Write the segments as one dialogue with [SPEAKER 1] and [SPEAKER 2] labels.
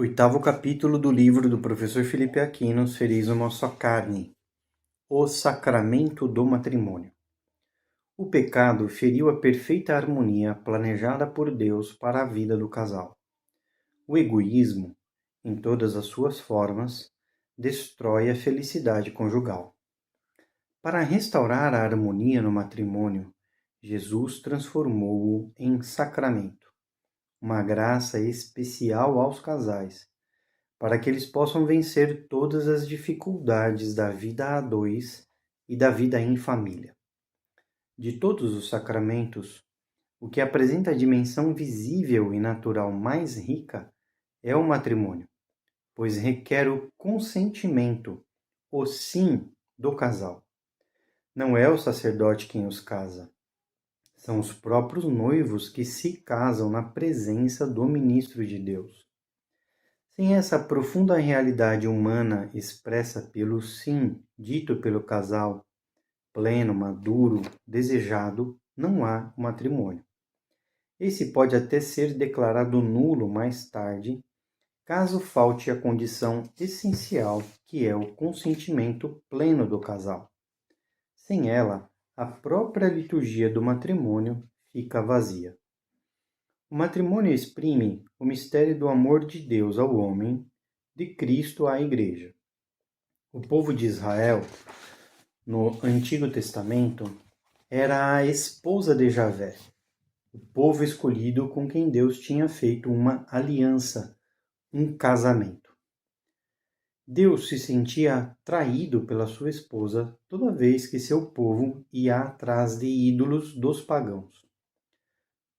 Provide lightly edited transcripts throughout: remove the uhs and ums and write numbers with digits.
[SPEAKER 1] Oitavo capítulo do livro do professor Felipe Aquinos, Feliz uma só carne, o sacramento do matrimônio. O pecado feriu a perfeita harmonia planejada por Deus para a vida do casal. O egoísmo, em todas as suas formas, destrói a felicidade conjugal. Para restaurar a harmonia no matrimônio, Jesus transformou-o em sacramento, uma graça especial aos casais, para que eles possam vencer todas as dificuldades da vida a dois e da vida em família. De todos os sacramentos, o que apresenta a dimensão visível e natural mais rica é o matrimônio, pois requer o consentimento, o sim do casal. Não é o sacerdote quem os casa, são os próprios noivos que se casam na presença do ministro de Deus. Sem essa profunda realidade humana expressa pelo sim dito pelo casal, pleno, maduro, desejado, não há matrimônio. Esse pode até ser declarado nulo mais tarde, caso falte a condição essencial, que é o consentimento pleno do casal. Sem ela, a própria liturgia do matrimônio fica vazia. O matrimônio exprime o mistério do amor de Deus ao homem, de Cristo à Igreja. O povo de Israel, no Antigo Testamento, era a esposa de Javé, o povo escolhido com quem Deus tinha feito uma aliança, um casamento. Deus se sentia atraído pela sua esposa toda vez que seu povo ia atrás de ídolos dos pagãos.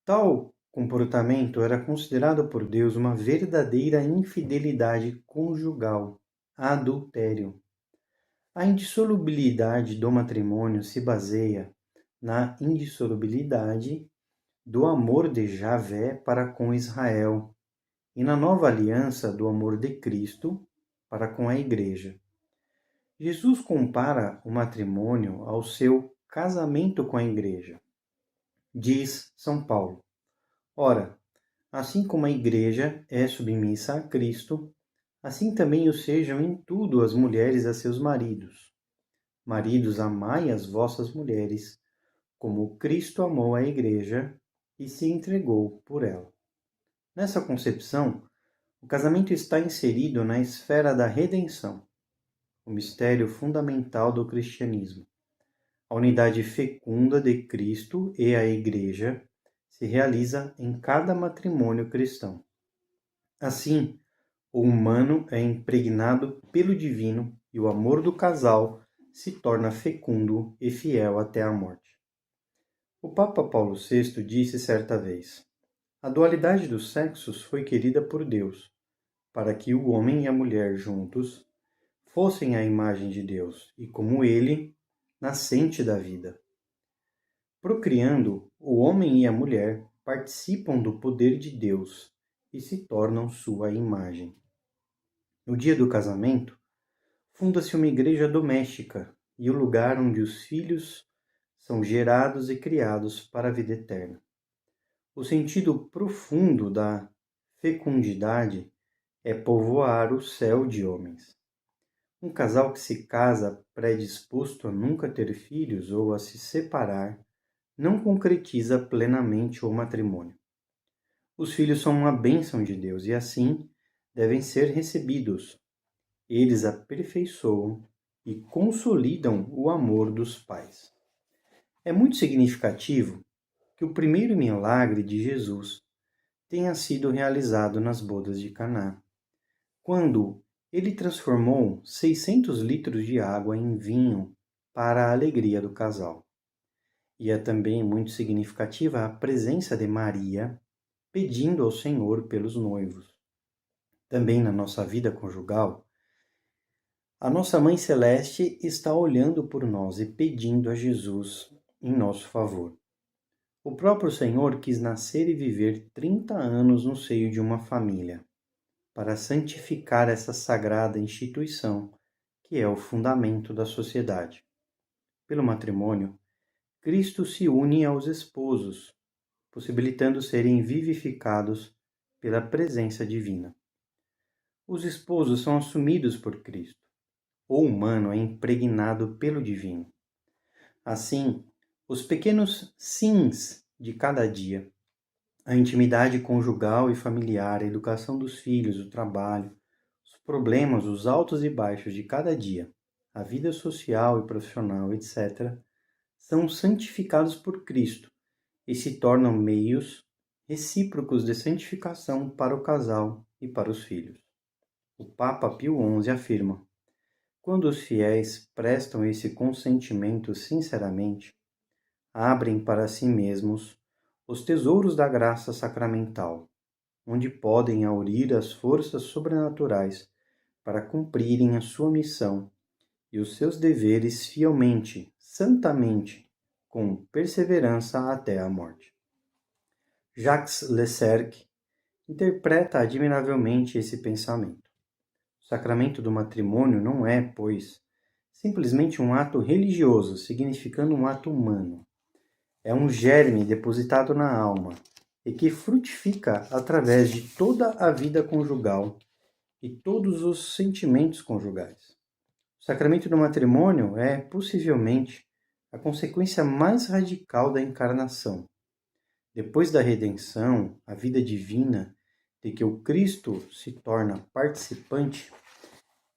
[SPEAKER 1] Tal comportamento era considerado por Deus uma verdadeira infidelidade conjugal, adultério. A indissolubilidade do matrimônio se baseia na indissolubilidade do amor de Javé para com Israel e na nova aliança do amor de Cristo para com a Igreja. Jesus compara o matrimônio ao seu casamento com a Igreja. Diz São Paulo: ora, assim como a Igreja é submissa a Cristo, assim também o sejam em tudo as mulheres a seus maridos. Maridos, amai as vossas mulheres, como Cristo amou a Igreja e se entregou por ela. Nessa concepção, o casamento está inserido na esfera da redenção, o mistério fundamental do cristianismo. A unidade fecunda de Cristo e a Igreja se realiza em cada matrimônio cristão. Assim, o humano é impregnado pelo divino e o amor do casal se torna fecundo e fiel até a morte. O Papa Paulo VI disse certa vez: a dualidade dos sexos foi querida por Deus, para que o homem e a mulher juntos fossem a imagem de Deus e, como ele, nascente da vida. Procriando, o homem e a mulher participam do poder de Deus e se tornam sua imagem. No dia do casamento, funda-se uma igreja doméstica e o lugar onde os filhos são gerados e criados para a vida eterna. O sentido profundo da fecundidade é povoar o céu de homens. Um casal que se casa predisposto a nunca ter filhos ou a se separar não concretiza plenamente o matrimônio. Os filhos são uma bênção de Deus e assim devem ser recebidos. Eles aperfeiçoam e consolidam o amor dos pais. É muito significativo que o primeiro milagre de Jesus tenha sido realizado nas bodas de Caná, quando ele transformou 600 litros de água em vinho para a alegria do casal. E é também muito significativa a presença de Maria pedindo ao Senhor pelos noivos. Também na nossa vida conjugal, a nossa Mãe Celeste está olhando por nós e pedindo a Jesus em nosso favor. O próprio Senhor quis nascer e viver 30 anos no seio de uma família, para santificar essa sagrada instituição, que é o fundamento da sociedade. Pelo matrimônio, Cristo se une aos esposos, possibilitando serem vivificados pela presença divina. os esposos são assumidos por Cristo. O humano é impregnado pelo divino. Assim, os pequenos sims de cada dia, a intimidade conjugal e familiar, a educação dos filhos, o trabalho, os problemas, os altos e baixos de cada dia, a vida social e profissional, etc., são santificados por Cristo e se tornam meios recíprocos de santificação para o casal e para os filhos. O Papa Pio XI afirma: quando os fiéis prestam esse consentimento sinceramente, abrem para si mesmos os tesouros da graça sacramental, onde podem aurir as forças sobrenaturais para cumprirem a sua missão e os seus deveres fielmente, santamente, com perseverança até a morte. Jacques Lecerque interpreta admiravelmente esse pensamento. O sacramento do matrimônio não é, pois, simplesmente um ato religioso, significando um ato humano. É um germe depositado na alma e que frutifica através de toda a vida conjugal e todos os sentimentos conjugais. O sacramento do matrimônio é, possivelmente, a consequência mais radical da encarnação. Depois da redenção, a vida divina de que o Cristo se torna participante,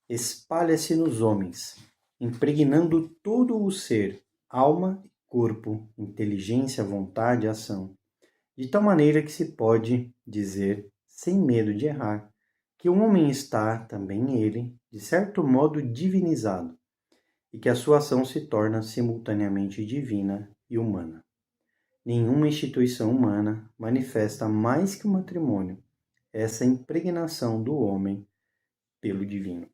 [SPEAKER 1] espalha-se nos homens, impregnando todo o ser, alma e corpo, inteligência, vontade e ação, de tal maneira que se pode dizer, sem medo de errar, que o homem está, também ele, de certo modo divinizado, e que a sua ação se torna simultaneamente divina e humana. Nenhuma instituição humana manifesta mais que o matrimônio essa impregnação do homem pelo divino.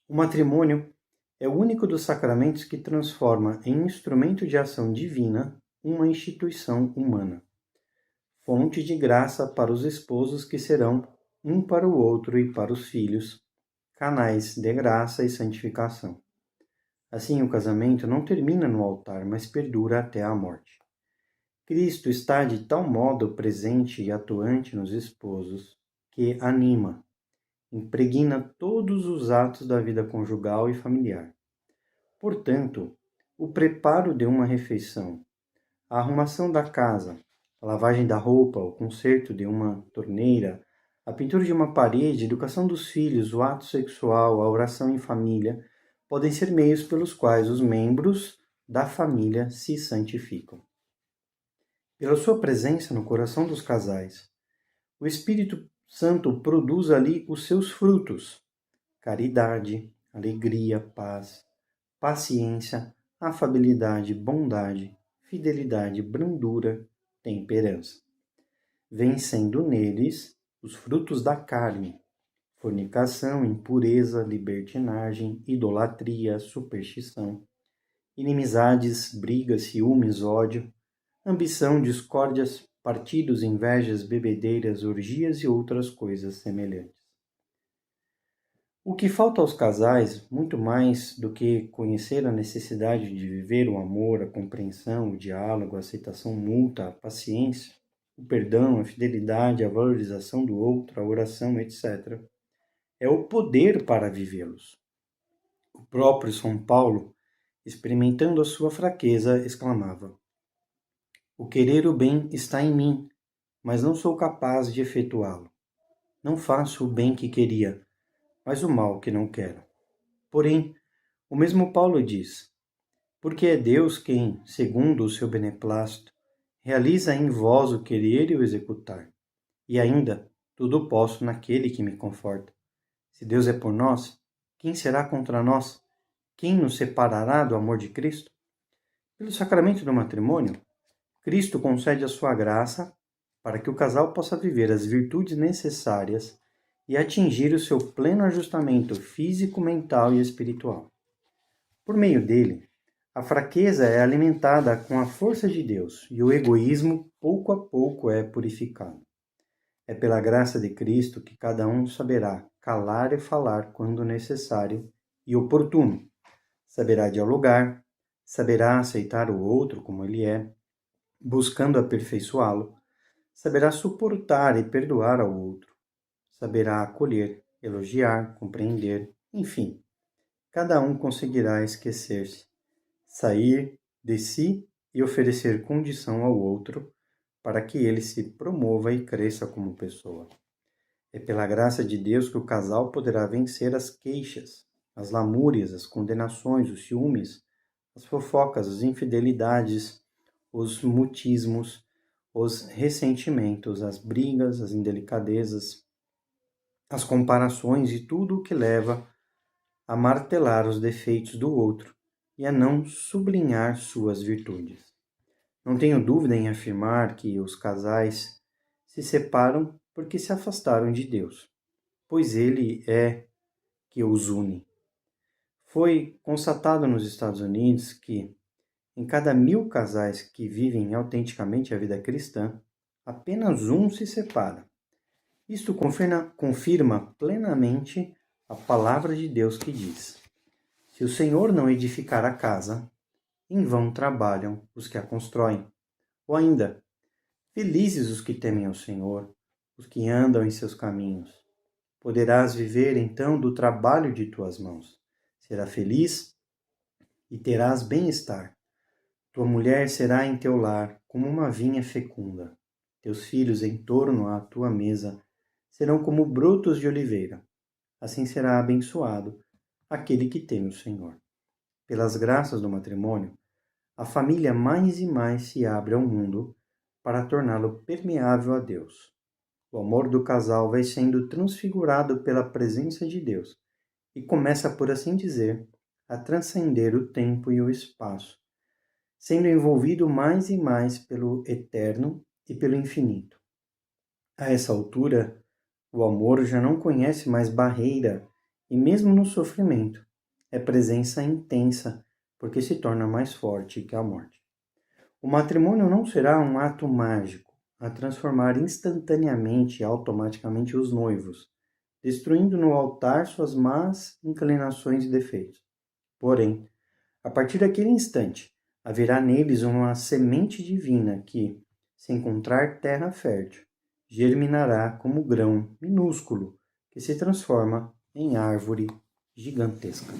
[SPEAKER 1] O matrimônio é o único dos sacramentos que transforma em instrumento de ação divina uma instituição humana, fonte de graça para os esposos que serão um para o outro e para os filhos, canais de graça e santificação. Assim, o casamento não termina no altar, mas perdura até a morte. Cristo está de tal modo presente e atuante nos esposos que anima, impregna todos os atos da vida conjugal e familiar. Portanto, o preparo de uma refeição, a arrumação da casa, a lavagem da roupa, o conserto de uma torneira, a pintura de uma parede, a educação dos filhos, o ato sexual, a oração em família, podem ser meios pelos quais os membros da família se santificam. Pela sua presença no coração dos casais, o Espírito Santo produz ali os seus frutos: caridade, alegria, paz, paciência, afabilidade, bondade, fidelidade, brandura, temperança. Vencendo neles os frutos da carne: fornicação, impureza, libertinagem, idolatria, superstição, inimizades, brigas, ciúmes, ódio, ambição, discórdias, partidos, invejas, bebedeiras, orgias e outras coisas semelhantes. O que falta aos casais, muito mais do que conhecer a necessidade de viver o amor, a compreensão, o diálogo, a aceitação mútua, a paciência, o perdão, a fidelidade, a valorização do outro, a oração, etc., é o poder para vivê-los. O próprio São Paulo, experimentando a sua fraqueza, exclamava: o querer o bem está em mim, mas não sou capaz de efetuá-lo. Não faço o bem que queria, mas o mal que não quero. Porém, o mesmo Paulo diz: porque é Deus quem, segundo o seu beneplácito, realiza em vós o querer e o executar. E ainda, tudo posso naquele que me conforta. Se Deus é por nós, quem será contra nós? Quem nos separará do amor de Cristo? Pelo sacramento do matrimônio, Cristo concede a sua graça para que o casal possa viver as virtudes necessárias e atingir o seu pleno ajustamento físico, mental e espiritual. Por meio dele, a fraqueza é alimentada com a força de Deus e o egoísmo, pouco a pouco, é purificado. É pela graça de Cristo que cada um saberá calar e falar quando necessário e oportuno, saberá dialogar, saberá aceitar o outro como ele é, buscando aperfeiçoá-lo, saberá suportar e perdoar ao outro, saberá acolher, elogiar, compreender, enfim, cada um conseguirá esquecer-se, sair de si e oferecer condição ao outro para que ele se promova e cresça como pessoa. É pela graça de Deus que o casal poderá vencer as queixas, as lamúrias, as condenações, os ciúmes, as fofocas, as infidelidades, os mutismos, os ressentimentos, as brigas, as indelicadezas, as comparações e tudo o que leva a martelar os defeitos do outro e a não sublinhar suas virtudes. Não tenho dúvida em afirmar que os casais se separam porque se afastaram de Deus, pois Ele é que os une. Foi constatado nos Estados Unidos que, em cada 1.000 casais que vivem autenticamente a vida cristã, apenas um se separa. Isto confirma plenamente a palavra de Deus que diz: se o Senhor não edificar a casa, em vão trabalham os que a constroem. Ou ainda, felizes os que temem ao Senhor, os que andam em seus caminhos. Poderás viver então do trabalho de tuas mãos. Será feliz e terás bem-estar. Tua mulher será em teu lar como uma vinha fecunda. Teus filhos em torno à tua mesa serão como brotos de oliveira. Assim será abençoado aquele que teme o Senhor. Pelas graças do matrimônio, a família mais e mais se abre ao mundo para torná-lo permeável a Deus. O amor do casal vai sendo transfigurado pela presença de Deus e começa, por assim dizer, a transcender o tempo e o espaço, sendo envolvido mais e mais pelo eterno e pelo infinito. A essa altura, o amor já não conhece mais barreira e mesmo no sofrimento, é presença intensa, porque se torna mais forte que a morte. O matrimônio não será um ato mágico a transformar instantaneamente e automaticamente os noivos, destruindo no altar suas más inclinações e defeitos. Porém, a partir daquele instante, haverá neles uma semente divina que, se encontrar terra fértil, germinará como grão minúsculo que se transforma em árvore gigantesca.